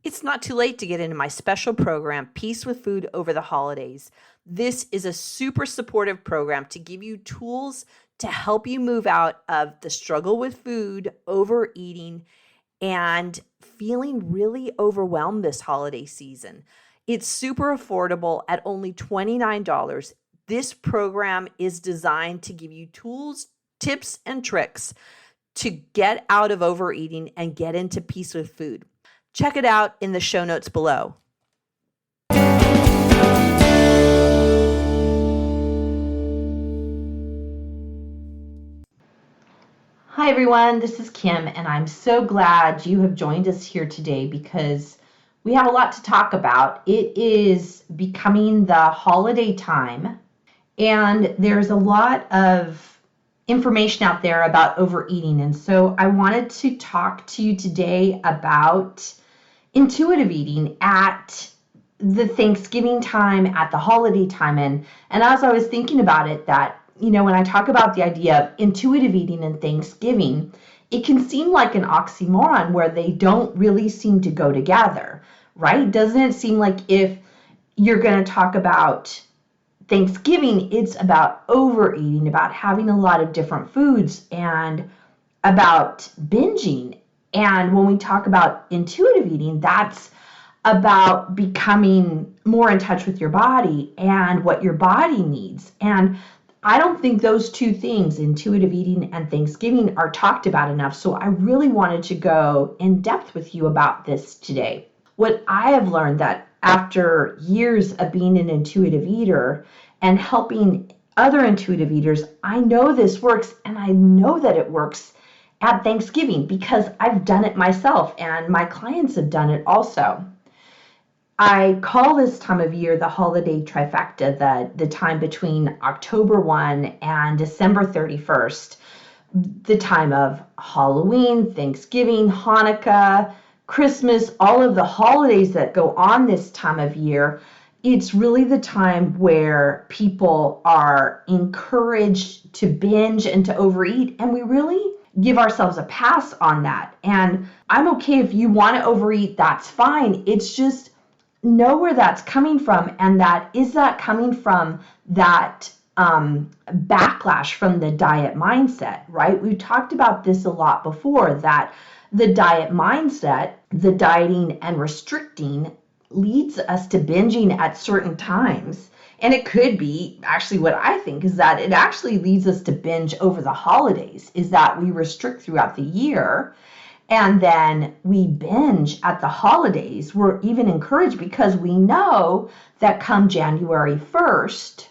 It's not too late to get into my special program, Peace with Food Over the Holidays. This is a super supportive program to give you tools to help you move out of the struggle with food, overeating, and feeling really overwhelmed this holiday season. It's super affordable at only $29. This program is designed to give you tools, tips, and tricks to get out of overeating and get into peace with food. Check it out in the show notes below. Hi everyone, this is Kim, and I'm so glad you have joined us here today because we have a lot to talk about. It is becoming the holiday time, and there's a lot of information out there about overeating, and so I wanted to talk to you today about intuitive eating at the Thanksgiving time, at the holiday time. And as I was thinking about it, that, when I talk about the idea of intuitive eating and Thanksgiving, it can seem like an oxymoron where they don't really seem to go together, right? Doesn't it seem like if you're going to talk about Thanksgiving, it's about overeating, about having a lot of different foods, and about binging. And when we talk about intuitive eating, that's about becoming more in touch with your body and what your body needs. And I don't think those two things, intuitive eating and Thanksgiving, are talked about enough. So I really wanted to go in depth with you about this today. What I have learned that after years of being an intuitive eater and helping other intuitive eaters, I know this works, and I know that it works at Thanksgiving because I've done it myself and my clients have done it also. I call this time of year the holiday trifecta, the time between October 1 and December 31st, the time of Halloween, Thanksgiving, Hanukkah, Christmas, all of the holidays that go on this time of year. It's really the time where people are encouraged to binge and to overeat, and we really give ourselves a pass on that. And I'm okay if you want to overeat, that's fine. It's just know where that's coming from, and that is that coming from that backlash from the diet mindset, right? We've talked about this a lot before, that the diet mindset, the dieting and restricting, leads us to binging at certain times. And it could be, actually what I think is that it actually leads us to binge over the holidays, is that we restrict throughout the year and then we binge at the holidays. We're even encouraged because we know that come January 1st,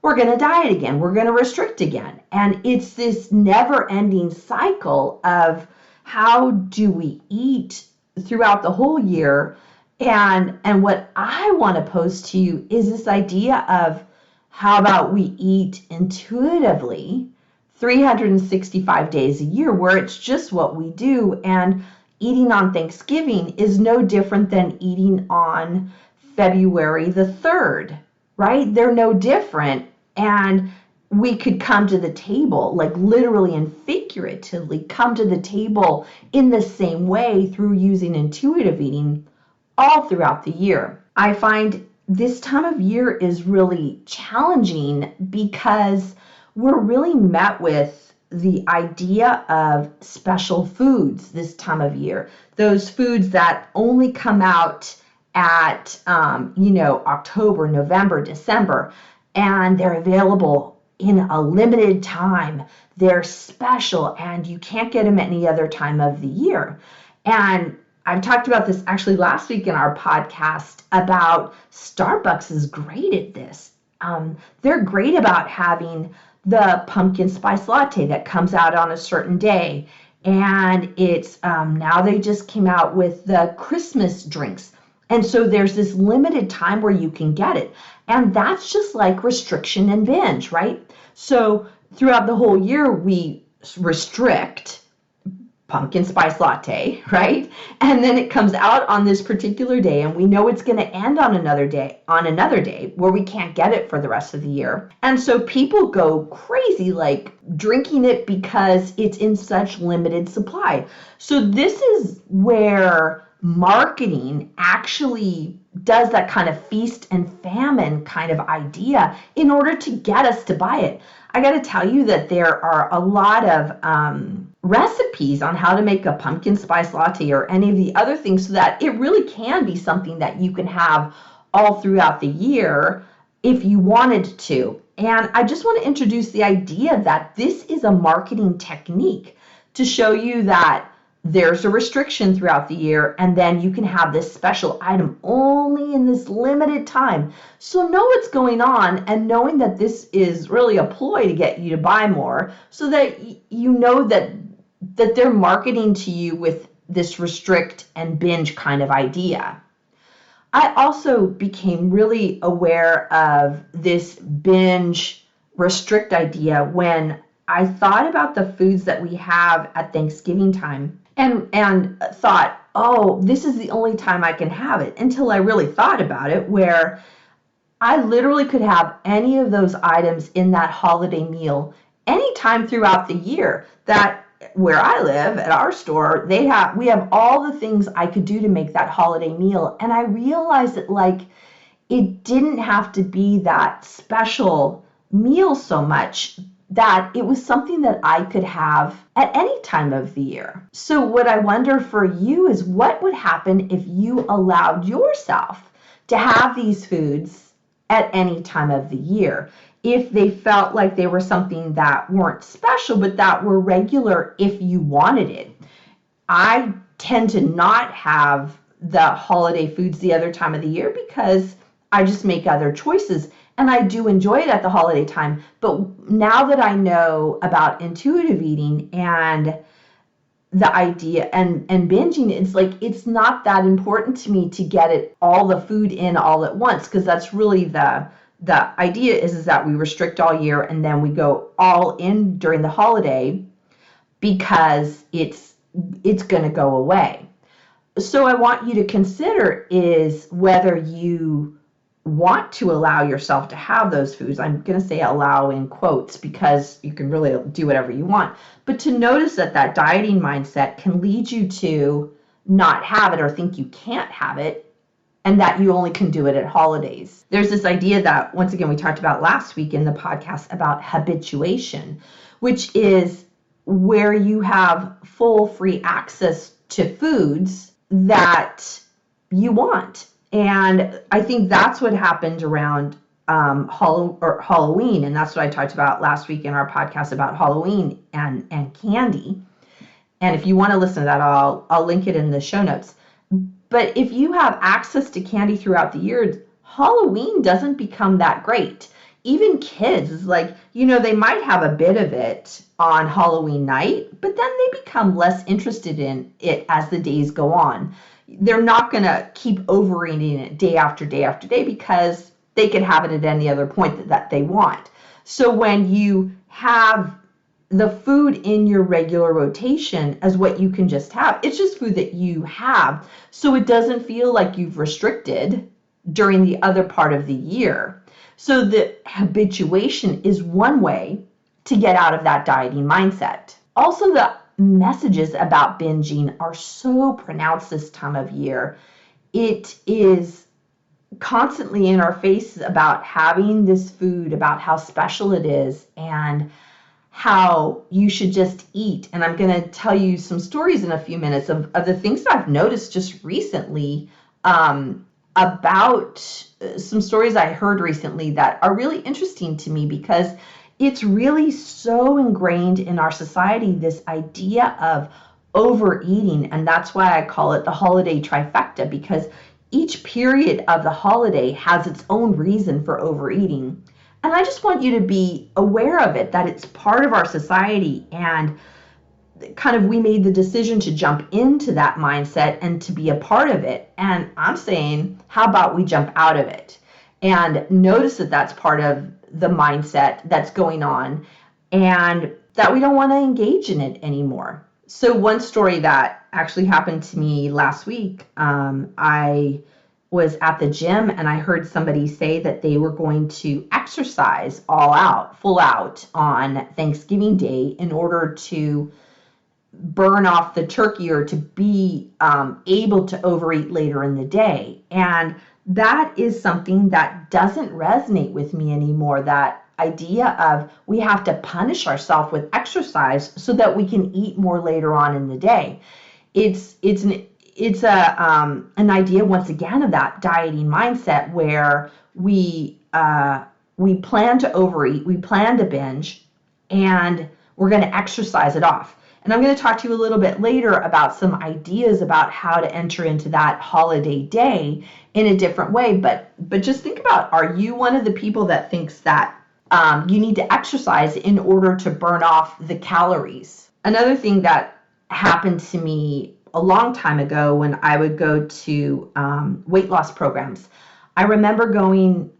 we're going to diet again, we're going to restrict again. And it's this never-ending cycle of how do we eat throughout the whole year. And what I want to pose to you is this idea of how about we eat intuitively 365 days a year, where it's just what we do. And eating on Thanksgiving is no different than eating on February the 3rd, right? They're no different. And we could come to the table, like literally and figuratively come to the table in the same way through using intuitive eating all throughout the year. I find this time of year is really challenging because we're really met with the idea of special foods this time of year. Those foods that only come out at, October, November, December, and they're available in a limited time. They're special and you can't get them any other time of the year. And I've talked about this actually last week in our podcast about Starbucks is great at this. They're great about having the pumpkin spice latte that comes out on a certain day. And it's now they just came out with the Christmas drinks. And so there's this limited time where you can get it. And that's just like restriction and binge, right? So throughout the whole year, we restrict pumpkin spice latte, right? And then it comes out on this particular day, and we know it's going to end on another day where we can't get it for the rest of the year. And so people go crazy, like drinking it because it's in such limited supply. So this is where marketing actually does that kind of feast and famine kind of idea in order to get us to buy it. I got to tell you that there are a lot of recipes on how to make a pumpkin spice latte or any of the other things so that it really can be something that you can have all throughout the year if you wanted to. And I just want to introduce the idea that this is a marketing technique to show you that there's a restriction throughout the year, and then you can have this special item only in this limited time. So know what's going on, and knowing that this is really a ploy to get you to buy more, so that you know that they're marketing to you with this restrict and binge kind of idea. I also became really aware of this binge restrict idea when I thought about the foods that we have at Thanksgiving time and thought, oh, this is the only time I can have it, until I really thought about it, where I literally could have any of those items in that holiday meal anytime throughout the year. That where I live at our store, we have all the things I could do to make that holiday meal. And I realized that it didn't have to be that special meal so much, that it was something that I could have at any time of the year. So what I wonder for you is, what would happen if you allowed yourself to have these foods at any time of the year, if they felt like they were something that weren't special, but that were regular if you wanted it? I tend to not have the holiday foods the other time of the year because I just make other choices. And I do enjoy it at the holiday time. But now that I know about intuitive eating and the idea and binging, it's not that important to me to get all the food in all at once, because that's really the idea is that we restrict all year and then we go all in during the holiday because it's going to go away. So I want you to consider is whether you want to allow yourself to have those foods. I'm going to say allow in quotes because you can really do whatever you want. But to notice that dieting mindset can lead you to not have it or think you can't have it, and that you only can do it at holidays. There's this idea that, once again, we talked about last week in the podcast about habituation, which is where you have full free access to foods that you want. And I think that's what happened around Halloween, and that's what I talked about last week in our podcast about Halloween and candy. And if you want to listen to that, I'll link it in the show notes. But if you have access to candy throughout the year, Halloween doesn't become that great. Even kids, they might have a bit of it on Halloween night, but then they become less interested in it as the days go on. They're not going to keep overeating it day after day after day because they could have it at any other point that they want. So when you have the food in your regular rotation as what you can just have, it's just food that you have. So it doesn't feel like you've restricted during the other part of the year. So the habituation is one way to get out of that dieting mindset. Also, the messages about binging are so pronounced this time of year. It is constantly in our faces about having this food, about how special it is, and how you should just eat. And I'm going to tell you some stories in a few minutes of the things that I've noticed just recently, about some stories I heard recently that are really interesting to me, because it's really so ingrained in our society, this idea of overeating. And that's why I call it the holiday trifecta, because each period of the holiday has its own reason for overeating. And I just want you to be aware of it, that it's part of our society, and kind of we made the decision to jump into that mindset and to be a part of it. And I'm saying, how about we jump out of it and notice that that's part of the mindset that's going on, and that we don't want to engage in it anymore. So one story that actually happened to me last week, I was at the gym and I heard somebody say that they were going to exercise all out, full out on Thanksgiving Day in order to burn off the turkey or to be able to overeat later in the day. And that is something that doesn't resonate with me anymore. That idea of we have to punish ourselves with exercise so that we can eat more later on in the day. It's an idea once again of that dieting mindset where we plan to overeat, we plan to binge, and we're going to exercise it off. And I'm going to talk to you a little bit later about some ideas about how to enter into that holiday day in a different way. But just think about, are you one of the people that thinks that you need to exercise in order to burn off the calories? Another thing that happened to me a long time ago when I would go to weight loss programs, I remember going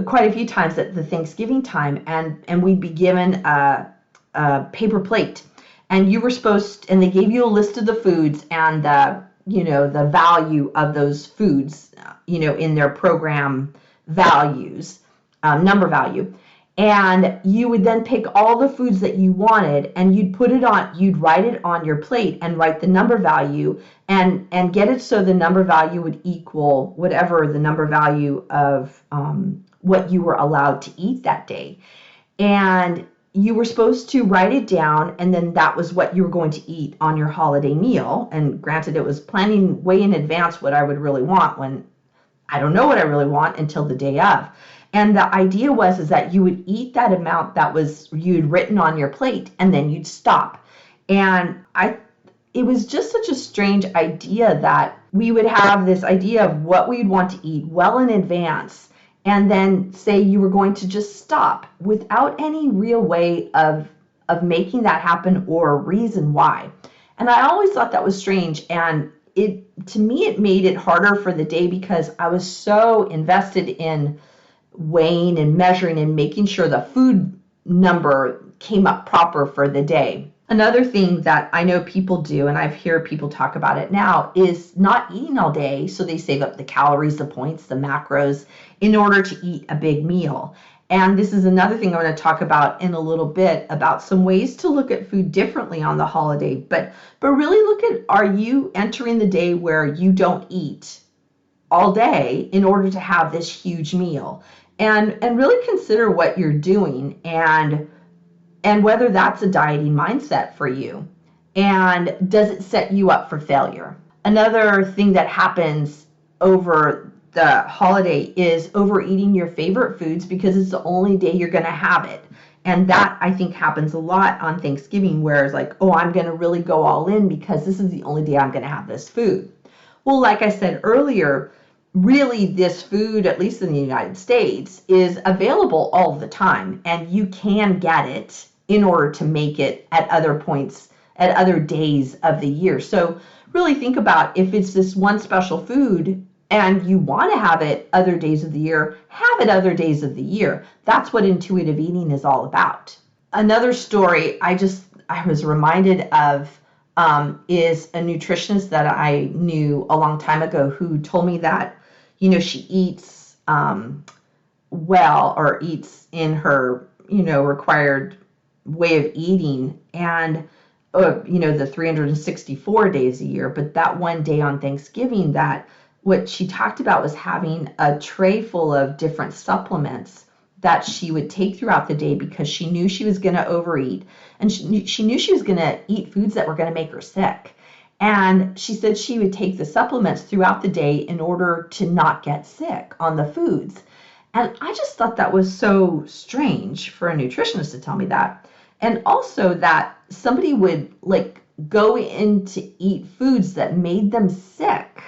quite a few times at the Thanksgiving time, and we'd be given a paper plate, and you were and they gave you a list of the foods and the value of those foods, in their program values, number value. And you would then pick all the foods that you wanted, and you'd write it on your plate and write the number value and get it so the number value would equal whatever the number value of what you were allowed to eat that day. And you were supposed to write it down, and then that was what you were going to eat on your holiday meal. And granted, it was planning way in advance what I would really want, when I don't know what I really want until the day of. And the idea is that you would eat that amount that you'd written on your plate, and then you'd stop. And it was just such a strange idea that we would have this idea of what we'd want to eat well in advance, and then say you were going to just stop without any real way of making that happen or a reason why. And I always thought that was strange. And to me, it made it harder for the day because I was so invested in weighing and measuring and making sure the food number came up proper for the day. Another thing that I know people do, and I've heard people talk about it now, is not eating all day. So they save up the calories, the points, the macros in order to eat a big meal. And this is another thing I'm going to talk about in a little bit, about some ways to look at food differently on the holiday. But really look at, are you entering the day where you don't eat all day in order to have this huge meal? And really consider what you're doing and whether that's a dieting mindset for you, and does it set you up for failure. Another thing that happens over the holiday is overeating your favorite foods because it's the only day you're going to have it. And that, I think, happens a lot on Thanksgiving, where it's like, oh, I'm going to really go all in because this is the only day I'm going to have this food. Well, like I said earlier, really this food, at least in the United States, is available all the time, and you can get it in order to make it at other points, at other days of the year. So really think about, if it's this one special food and you want to have it other days of the year, have it other days of the year. That's what intuitive eating is all about. Another story I was reminded of is a nutritionist that I knew a long time ago, who told me that, she eats well, or eats in her, required way of eating, and the 364 days a year, but that one day on Thanksgiving, that what she talked about was having a tray full of different supplements that she would take throughout the day, because she knew she was going to overeat, and she knew she was going to eat foods that were going to make her sick. And she said she would take the supplements throughout the day in order to not get sick on the foods. And I just thought that was so strange for a nutritionist to tell me that. And also that somebody would go in to eat foods that made them sick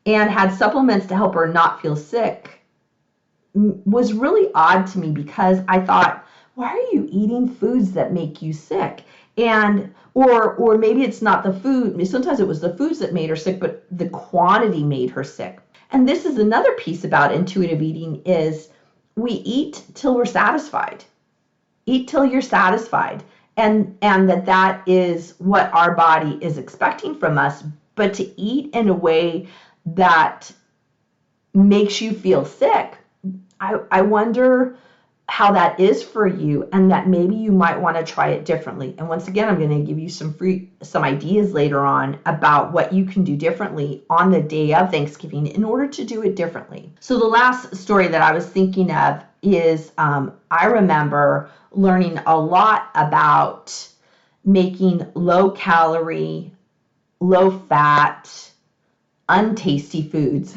and had supplements to help her not feel sick was really odd to me, because I thought, why are you eating foods that make you sick? And or maybe it's not the food. Sometimes it was the foods that made her sick, but the quantity made her sick. And this is another piece about intuitive eating, is we eat till we're satisfied. Eat till you're satisfied. And that is what our body is expecting from us. But to eat in a way that makes you feel sick, I wonder how that is for you, and that maybe you might want to try it differently. And once again, I'm going to give you some ideas later on about what you can do differently on the day of Thanksgiving in order to do it differently. So the last story that I was thinking of is I remember learning a lot about making low calorie, low fat, untasty foods,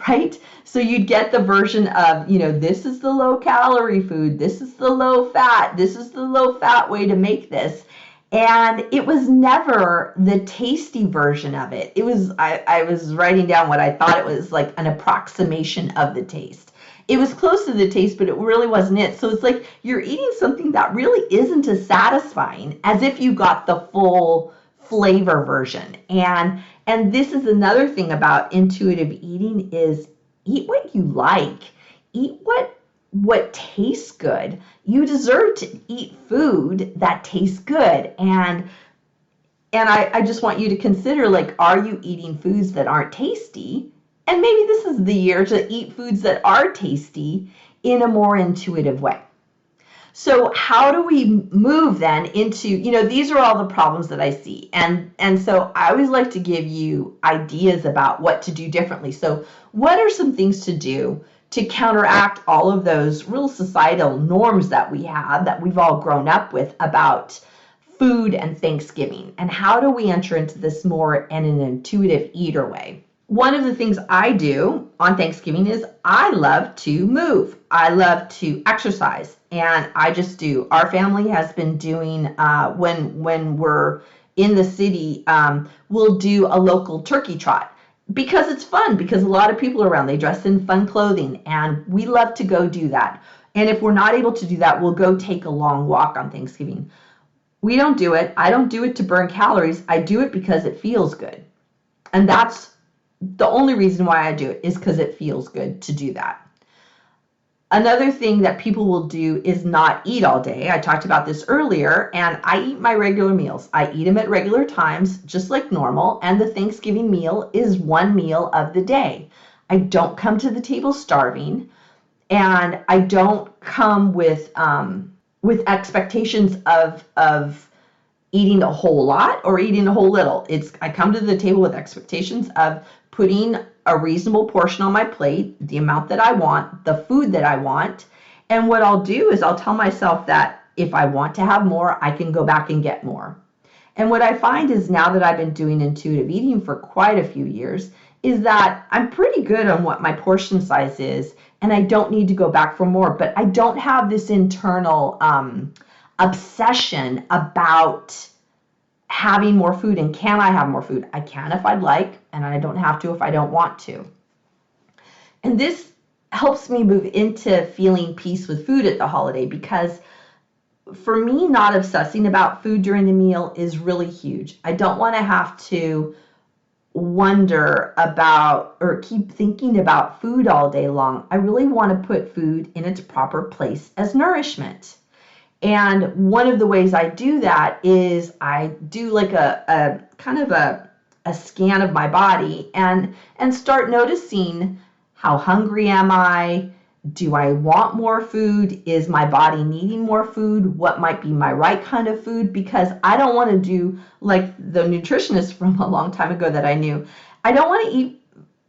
right? So you'd get the version of, this is the low calorie food, this is the low fat, this is the low fat way to make this. And it was never the tasty version of it. It was, I was writing down what I thought it was, like an approximation of the taste. It was close to the taste, but it really wasn't it. So it's like you're eating something that really isn't as satisfying as if you got the full flavor version. And this is another thing about intuitive eating is eat what you like. Eat what tastes good. You deserve to eat food that tastes good. And I just want you to consider, like, are you eating foods that aren't tasty? And maybe this is the year to eat foods that are tasty in a more intuitive way. So how do we move then into, these are all the problems that I see. And so I always like to give you ideas about what to do differently. So what are some things to do to counteract all of those real societal norms that we have, that we've all grown up with about food and Thanksgiving? And how do we enter into this more in an intuitive eater way? One of the things I do on Thanksgiving is I love to move. I love to exercise, and I just do. Our family has been doing, when we're in the city, we'll do a local turkey trot because it's fun, because a lot of people are around. They dress in fun clothing, and we love to go do that. And if we're not able to do that, we'll go take a long walk on Thanksgiving. We don't do it. I don't do it to burn calories. I do it because it feels good. And that's the only reason why I do it, is because it feels good to do that. Another thing that people will do is not eat all day. I talked about this earlier, and I eat my regular meals. I eat them at regular times, just like normal, and the Thanksgiving meal is one meal of the day. I don't come to the table starving, and I don't come with expectations of eating a whole lot or eating a whole little. I come to the table with expectations of putting a reasonable portion on my plate, the amount that I want, the food that I want. And what I'll do is I'll tell myself that if I want to have more, I can go back and get more. And what I find is, now that I've been doing intuitive eating for quite a few years, is that I'm pretty good on what my portion size is, and I don't need to go back for more. But I don't have this internal obsession about having more food, and can I have more food? I can if I'd like, and I don't have to if I don't want to. And this helps me move into feeling peace with food at the holiday, because for me, not obsessing about food during the meal is really huge. I don't want to have to wonder about or keep thinking about food all day long. I really want to put food in its proper place as nourishment. And one of the ways I do that is I do like a kind of a scan of my body and start noticing, how hungry am I? Do I want more food? Is my body needing more food? What might be my right kind of food? Because I don't want to do like the nutritionist from a long time ago that I knew. I don't want to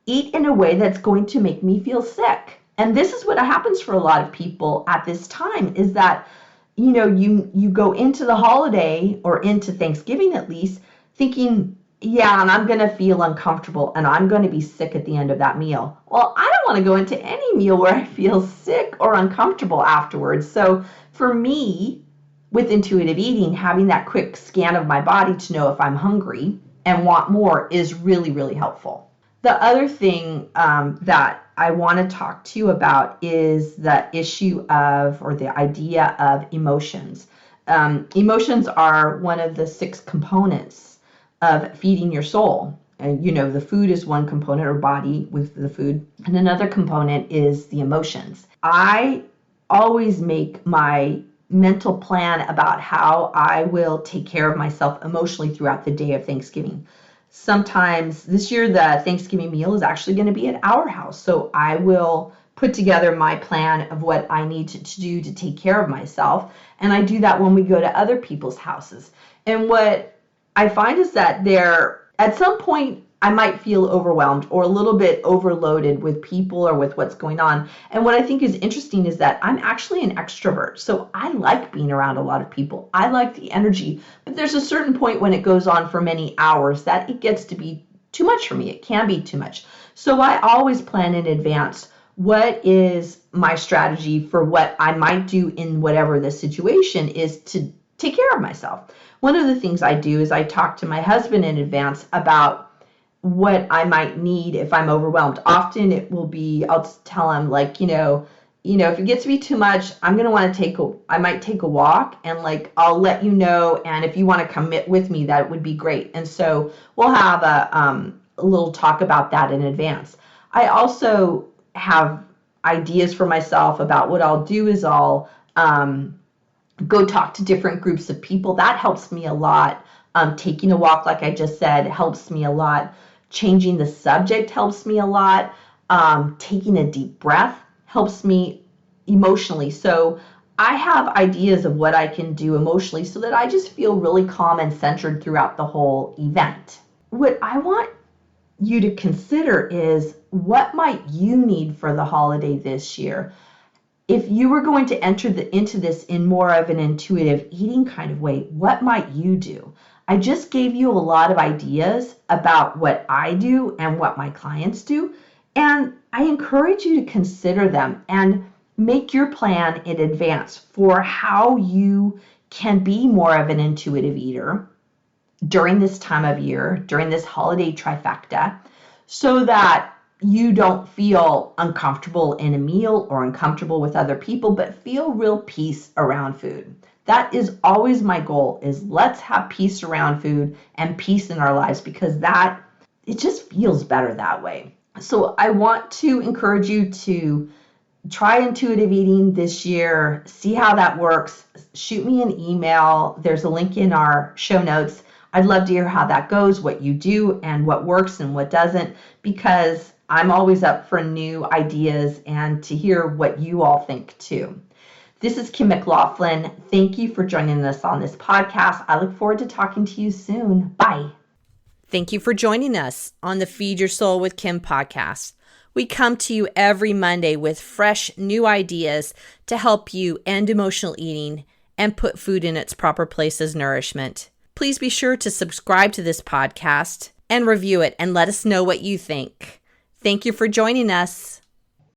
eat in a way that's going to make me feel sick. And this is what happens for a lot of people at this time, is that you go into the holiday, or into Thanksgiving at least, thinking, yeah, and I'm going to feel uncomfortable and I'm going to be sick at the end of that meal. Well, I don't want to go into any meal where I feel sick or uncomfortable afterwards. So for me, with intuitive eating, having that quick scan of my body to know if I'm hungry and want more is really, really helpful. The other thing that I want to talk to you about is the issue of, or the idea of, emotions. Emotions are one of the 6 components of feeding your soul. And the food is one component, or body with the food, and another component is the emotions. I always make my mental plan about how I will take care of myself emotionally throughout the day of Thanksgiving. Sometimes this year, the Thanksgiving meal is actually going to be at our house. So I will put put together my plan of what I need to do to take care of myself. And I do that when we go to other people's houses. And what I find is that at some point, I might feel overwhelmed or a little bit overloaded with people or with what's going on. And what I think is interesting is that I'm actually an extrovert. So I like being around a lot of people. I like the energy. But there's a certain point when it goes on for many hours that it gets to be too much for me. It can be too much. So I always plan in advance. What is my strategy for what I might do in whatever the situation is to take care of myself? One of the things I do is I talk to my husband in advance about what I might need if I'm overwhelmed. Often it will be, I'll tell him like, if it gets to be too much, I'm going to want to I might take a walk, and like, I'll let you know. And if you want to commit with me, that would be great. And so we'll have a little talk about that in advance. I also have ideas for myself about what I'll do is I'll go talk to different groups of people. That helps me a lot. Taking a walk, like I just said, helps me a lot. Changing the subject helps me a lot. Taking a deep breath helps me emotionally. So I have ideas of what I can do emotionally so that I just feel really calm and centered throughout the whole event. What I want you to consider is, what might you need for the holiday this year? If you were going to enter into this in more of an intuitive eating kind of way, what might you do? I just gave you a lot of ideas about what I do and what my clients do, and I encourage you to consider them and make your plan in advance for how you can be more of an intuitive eater during this time of year, during this holiday trifecta, so that you don't feel uncomfortable in a meal or uncomfortable with other people, but feel real peace around food. That is always my goal, is let's have peace around food and peace in our lives, because it just feels better that way. So I want to encourage you to try intuitive eating this year, see how that works. Shoot me an email. There's a link in our show notes. I'd love to hear how that goes, what you do and what works and what doesn't, because I'm always up for new ideas and to hear what you all think too. This is Kim McLaughlin. Thank you for joining us on this podcast. I look forward to talking to you soon. Bye. Thank you for joining us on the Feed Your Soul with Kim podcast. We come to you every Monday with fresh new ideas to help you end emotional eating and put food in its proper place as nourishment. Please be sure to subscribe to this podcast and review it and let us know what you think. Thank you for joining us.